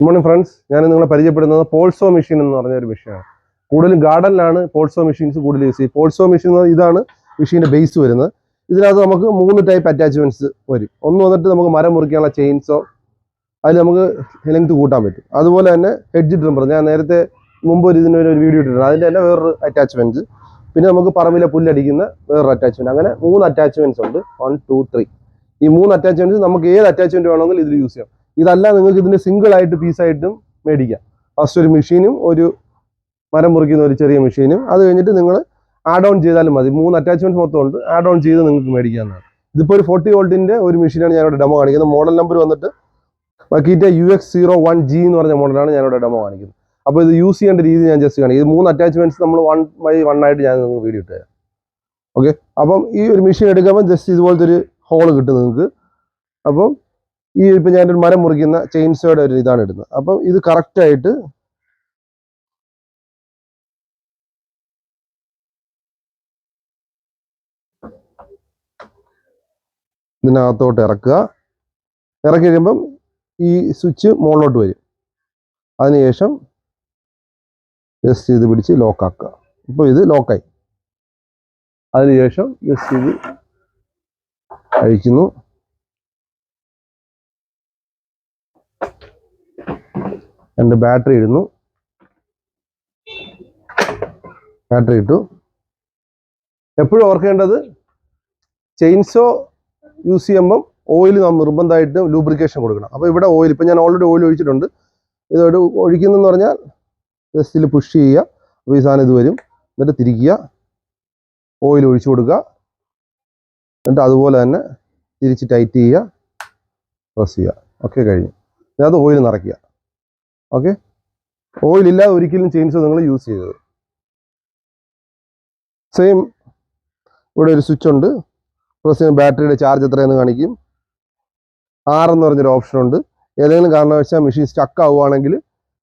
Good morning friends. ഞാൻ നിങ്ങളെ പരിചയപ്പെടുന്നത് പോൾസോ മെഷീൻ എന്ന് പറഞ്ഞ ഒരു മെഷീനാണ്. കൂടുതലും ഗാർഡനിലാണ് പോൾസോ മെഷീൻസ് കൂടുതൽ യൂസ് ചെയ്യും. പോൾസോ മെഷീൻ ഇതാണ് മെഷീൻ്റെ ബേസ് വരുന്നത്. ഇതിനകത്ത് നമുക്ക് 3 ടൈപ്പ് അറ്റാച്ച്മെന്റ്സ് വരും. ഒന്ന് വന്നിട്ട് നമുക്ക് മരം മുറിക്കാനുള്ള ചെയിൻസോ, അതിൽ നമുക്ക് ലെങ്ത് കൂട്ടാൻ പറ്റും. അതുപോലെ തന്നെ ഹെഡ്ജ് ട്രിമ്മർ, ഞാൻ നേരത്തെ മുമ്പ് ഇതിനൊരു വീഡിയോ ഇട്ടിട്ടുണ്ട്, അതിൻ്റെ തന്നെ വേറൊരു അറ്റാച്ച്മെന്റ്. പിന്നെ നമുക്ക് പറമ്പിലെ പുല്ലടിക്കുന്ന വേറൊരു അറ്റാച്ച്മെന്റ്. അങ്ങനെ 3 അറ്റാച്ച്മെന്റ്സ് ഉണ്ട്. 1, 2, 3. ഈ 3 അറ്റാച്ച്മെന്റ്സ് നമുക്ക് ഏത് അറ്റാച്ച്മെന്റ് വേണമെങ്കിലും ഇതിൽ യൂസ് ചെയ്യാം. ഇതല്ല, നിങ്ങൾക്ക് ഇതിന്റെ സിംഗിൾ ആയിട്ട് പീസായിട്ടും മേടിക്കാം. ഫസ്റ്റ് ഒരു മെഷീനും ഒരു മരം മുറിക്കുന്ന ഒരു ചെറിയ മെഷീനും, അത് കഴിഞ്ഞിട്ട് നിങ്ങൾ ആഡ് ഓൺ ചെയ്താലും മതി. 3 അറ്റാച്ച്മെന്റ്സ് മൊത്തം ഉണ്ട്. ആഡ് ഓൺ ചെയ്ത് നിങ്ങൾക്ക് മേടിക്കാവുന്നതാണ്. ഇതിപ്പോൾ ഒരു 40 വോൾട്ടിന്റെ ഒരു മെഷീനാണ് ഞാനിവിടെ ഡെമോ കാണിക്കുന്നത്. മോഡൽ നമ്പർ വന്നിട്ട് Makita UX01G എന്ന് പറഞ്ഞ മോഡലാണ് ഞാനിവിടെ ഡെമോ കാണിക്കുന്നത്. അപ്പോൾ ഇത് യൂസ് ചെയ്യേണ്ട രീതി ഞാൻ ജസ്റ്റ് കാണിക്കും. ഇത് 3 അറ്റാച്ച്മെന്റ്സ് നമ്മൾ 1 by 1 ആയിട്ട് ഞാൻ നിങ്ങൾക്ക് വീഡിയോ ഇട്ട് തരാം. ഓക്കെ, അപ്പം ഈ ഒരു മെഷീൻ എടുക്കുമ്പോൾ ജസ്റ്റ് ഇതുപോലത്തെ ഒരു ഹോള് കിട്ടും നിങ്ങൾക്ക്. അപ്പം ഇപ്പം ഞാനൊരു മരം മുറിക്കുന്ന ചെയിൻസോയുടെ ഒരു ഇതാണ് ഇടുന്നത്. അപ്പം ഇത് കറക്റ്റായിട്ട് ഇതിനകത്തോട്ട് ഇറക്കി കഴിയുമ്പം ഈ സ്വിച്ച് മുകളിലോട്ട് വരും. അതിനുശേഷം ജസ്റ്റ് ഇത് പിടിച്ച് ലോക്കാക്കുക. ഇപ്പോൾ ഇത് ലോക്കായി. അതിനുശേഷം ജസ്റ്റ് ഇത് അഴിക്കുന്നു. രണ്ട് ബാറ്ററി ഇടുന്നു. ബാറ്ററി ഇട്ടു. എപ്പോഴും ഓർക്കേണ്ടത്, ചെയിൻസോ യൂസ് ചെയ്യുമ്പം ഓയിൽ നിർബന്ധമായിട്ട് ലൂബ്രിക്കേഷൻ കൊടുക്കണം. അപ്പോൾ ഇവിടെ ഓയിൽ, ഇപ്പം ഞാൻ ഓൾറെഡി ഓയിൽ ഒഴിച്ചിട്ടുണ്ട്. ഇതോട് ഒഴിക്കുന്നതെന്ന് പറഞ്ഞാൽ ജസ്റ്റിൽ പുഷ് ചെയ്യുക. അപ്പോൾ ഈ സാധനം ഇത് വരും. എന്നിട്ട് തിരിക്കുക, ഓയിൽ ഒഴിച്ചു കൊടുക്കുക. എന്നിട്ട് അതുപോലെ തന്നെ തിരിച്ച് ടൈറ്റ് ചെയ്യുക, പ്രസ് ചെയ്യുക. ഓക്കെ, കഴിഞ്ഞു. ഇതിനകത്ത് ഓയിൽ നിറയ്ക്കുക. ഓക്കെ, ഓയിലില്ലാതെ ഒരിക്കലും ചെയിൻസോ നിങ്ങൾ യൂസ് ചെയ്തത്. സെയിം ഇവിടെ ഒരു സ്വിച്ച് ഉണ്ട്. പ്രസ് ചെയ്യുന്ന ബാറ്ററിയുടെ ചാർജ് എത്രയെന്ന് കാണിക്കും. 6 എന്ന് പറഞ്ഞൊരു ഓപ്ഷൻ ഉണ്ട്. ഏതെങ്കിലും കാരണവശാൽ മെഷീൻ സ്റ്റക്ക് ആവുകയാണെങ്കിൽ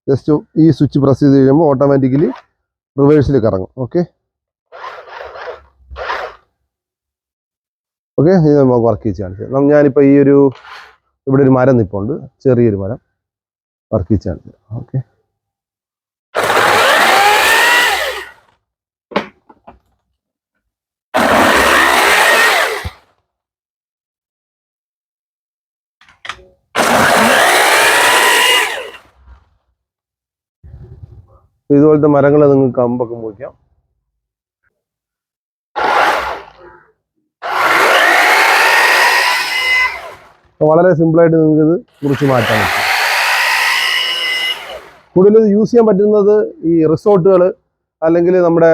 ജസ്റ്റ് ഈ സ്വിച്ച് പ്രസ് ചെയ്ത് കഴിയുമ്പോൾ ഓട്ടോമാറ്റിക്കലി റിവേഴ്സിൽ കറങ്ങും. ഓക്കെ ഓക്കെ, ഇത് നമുക്ക് വർക്ക് ചെയ്ത് കാണിച്ചു. ഞാനിപ്പോൾ ഈ ഒരു ഇവിടെ ഒരു മരം നിൽപ്പുണ്ട്, ചെറിയൊരു മരം വർക്ക് ചെയ്ത് കാണിച്ചു. ഓക്കെ, ഇതുപോലത്തെ മരങ്ങൾ നിങ്ങൾക്ക് കമ്പൊക്കെ മുറിക്കാം. വളരെ സിമ്പിളായിട്ട് നിങ്ങൾക്ക് ഇത് മുറിച്ച് മാറ്റാൻ പറ്റും. കൂടുതൽ യൂസ് ചെയ്യാൻ പറ്റുന്നത് ഈ റിസോർട്ടുകൾ, അല്ലെങ്കിൽ നമ്മുടെ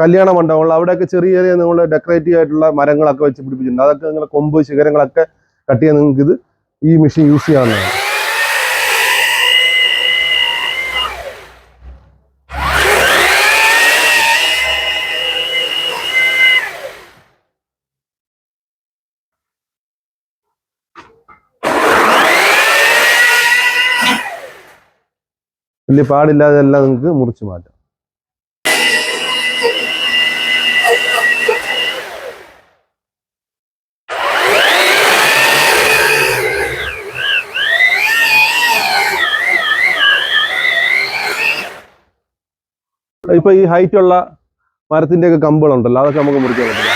കല്യാണ മണ്ഡപങ്ങൾ, അവിടെയൊക്കെ ചെറിയ ചെറിയ നിങ്ങൾ ഡെക്കറേറ്റീവ് ആയിട്ടുള്ള മരങ്ങളൊക്കെ വെച്ച് പിടിപ്പിച്ചിട്ടുണ്ട്. അതൊക്കെ നിങ്ങൾ കൊമ്പ് ശിഖരങ്ങളൊക്കെ കട്ട് ചെയ്യാൻ നിങ്ങൾക്ക് ഇത് ഈ മെഷീൻ യൂസ് ചെയ്യാവുന്നതാണ്. വലിയ പാടില്ലാതെ എല്ലാം നിങ്ങൾക്ക് മുറിച്ച് മാറ്റാം. ഇപ്പൊ ഈ ഹൈറ്റ് ഉള്ള മരത്തിന്റെ ഒക്കെ കമ്പുകളുണ്ടല്ലോ, അതൊക്കെ നമുക്ക് മുറിക്കാൻ പറ്റില്ല.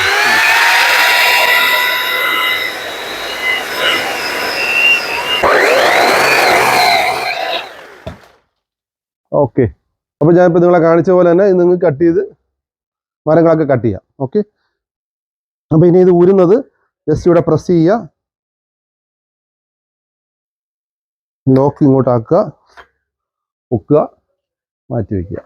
ഓക്കെ, അപ്പോൾ ഞാനിപ്പോൾ നിങ്ങളെ കാണിച്ച പോലെ തന്നെ നിങ്ങൾക്ക് കട്ട് ചെയ്ത് മരങ്ങളൊക്കെ കട്ട് ചെയ്യാം. ഓക്കെ, അപ്പോൾ ഇനി ഇത് ഊരുന്നത് ജസ്റ്റ് ഇവിടെ പ്രസ് ചെയ്യുക, ലോക്ക് ഇങ്ങോട്ട് ആക്കുക, പൊക്കുക, മാറ്റി വയ്ക്കുക.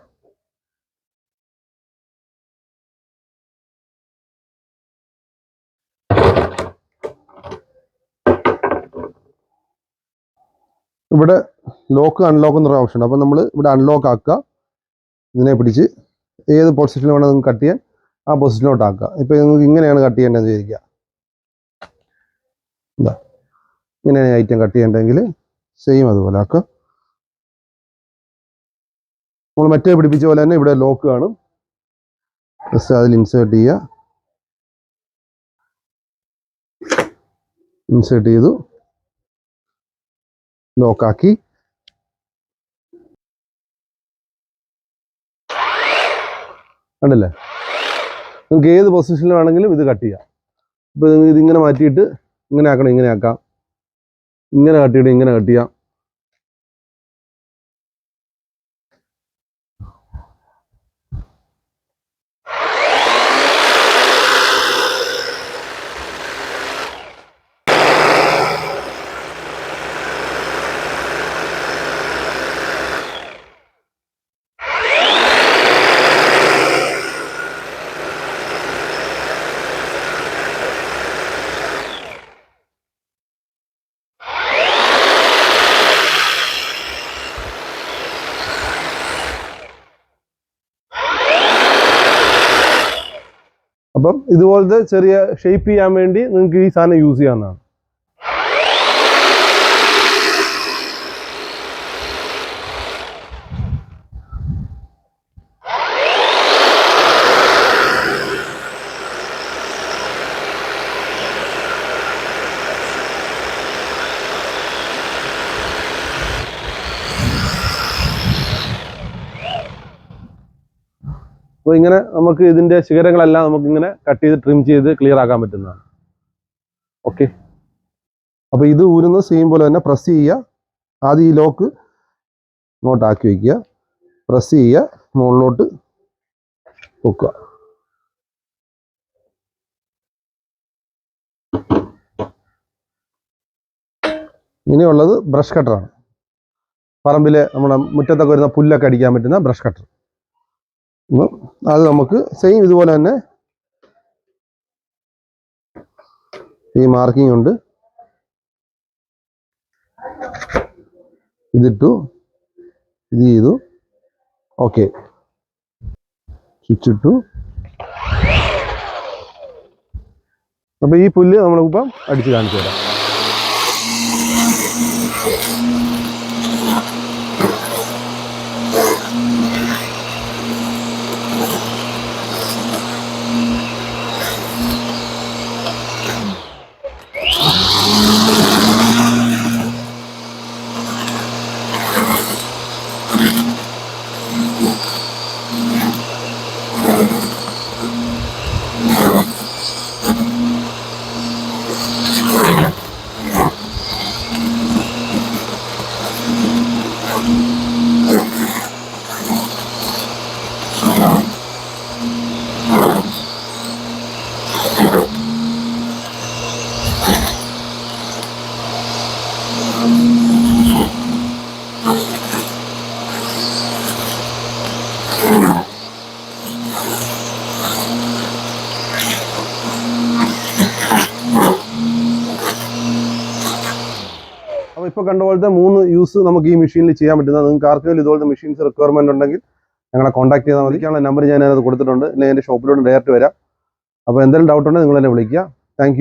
ഇവിടെ ലോക്ക് അൺലോക്ക് എന്നൊരു ഓപ്ഷൻ ഉണ്ട്. അപ്പോൾ നമ്മൾ ഇവിടെ അൺലോക്ക് ആക്കുക. ഇതിനെ പിടിച്ച് ഏത് പൊസിഷനിൽ വേണം നിങ്ങൾക്ക് കട്ട് ചെയ്യാൻ ആ പൊസിഷനിലോട്ട് ആക്കുക. ഇപ്പോൾ നിങ്ങൾക്ക് ഇങ്ങനെയാണ് കട്ട് ചെയ്യേണ്ടതെന്ന് വിചാരിക്കുക. എന്താ ഇങ്ങനെയാണ് ഐറ്റം കട്ട് ചെയ്യേണ്ടതെങ്കിൽ സെയിം അതുപോലെ ആക്കുക. നമ്മൾ മറ്റേ പിടിപ്പിച്ച പോലെ തന്നെ ഇവിടെ ലോക്ക് കാണും. ജസ്റ്റ് അതിൽ ഇൻസേർട്ട് ചെയ്യുക. ഇൻസേർട്ട് ചെയ്തു, ലോക്കാക്കി. കണ്ടില്ലേ? നിങ്ങൾക്ക് ഏത് പൊസിഷനിൽ വേണമെങ്കിലും ഇത് കട്ട് ചെയ്യാം. ഇപ്പോൾ ഇതിങ്ങനെ മാറ്റിയിട്ട് ഇങ്ങനെ ആക്കണം, ഇങ്ങനെ ആക്കാം, ഇങ്ങനെ കട്ടിയിട്ട് ഇങ്ങനെ കട്ട് ചെയ്യാം. അപ്പം ഇതുപോലത്തെ ചെറിയ ഷേപ്പ് ചെയ്യാൻ വേണ്ടി നിങ്ങൾക്ക് ഈ സാധനം യൂസ് ചെയ്യാവുന്നതാണ്. അപ്പോൾ ഇങ്ങനെ നമുക്ക് ഇതിൻ്റെ ശിഖരങ്ങളെല്ലാം നമുക്കിങ്ങനെ കട്ട് ചെയ്ത് ട്രിം ചെയ്ത് ക്ലിയർ ആക്കാൻ പറ്റുന്നതാണ്. ഓക്കെ, അപ്പോൾ ഇത് ഊരുന്നത് സെയിം പോലെ തന്നെ പ്രസ് ചെയ്യുക. ആദ്യം ഈ ലോക്ക് ഇങ്ങോട്ടാക്കി വയ്ക്കുക, പ്രസ് ചെയ്യുക, മുകളിലോട്ട് പൊക്കുക. ഇനിയുള്ളത് ബ്രഷ് കട്ടറാണ്. പറമ്പിൽ നമ്മുടെ മുറ്റത്തൊക്കെ വരുന്ന പുല്ലൊക്കെ അടിക്കാൻ പറ്റുന്ന ബ്രഷ് കട്ടർ. അത് നമുക്ക് സെയിം ഇതുപോലെ തന്നെ ഈ മാർക്കിംഗ് ഉണ്ട്. ഇതിട്ടു, ഇത് ചെയ്തു, ഓക്കെ, സ്വിച്ച് ഇട്ടു. അപ്പോൾ ഈ പുല്ല് നമ്മളിപ്പം അടിച്ച് കാണിച്ചു തരാം. അപ്പോൾ ഇപ്പോൾ കണ്ടുപോലത്തെ 3 യൂസ് നമുക്ക് ഈ മെഷീനിൽ ചെയ്യാൻ പറ്റുന്നത്. നിങ്ങൾക്ക് ആർക്കെങ്കിലും ഇതുപോലത്തെ മെഷീൻസ് റിക്വയർമെൻറ്റ് ഉണ്ടെങ്കിൽ ഞങ്ങളെ കോൺടാക്ട് ചെയ്താൽ മതി. നമ്പർ ഞാൻ അതിനകത്ത് കൊടുത്തിട്ടുണ്ട്, അല്ലെങ്കിൽ എൻ്റെ ഷോപ്പിലോട്ട് ഡയറക്റ്റ് വരാം. അപ്പോൾ എന്തെങ്കിലും ഡൗട്ട് ഉണ്ടെങ്കിൽ നിങ്ങൾ എന്നെ വിളിക്കുക. താങ്ക്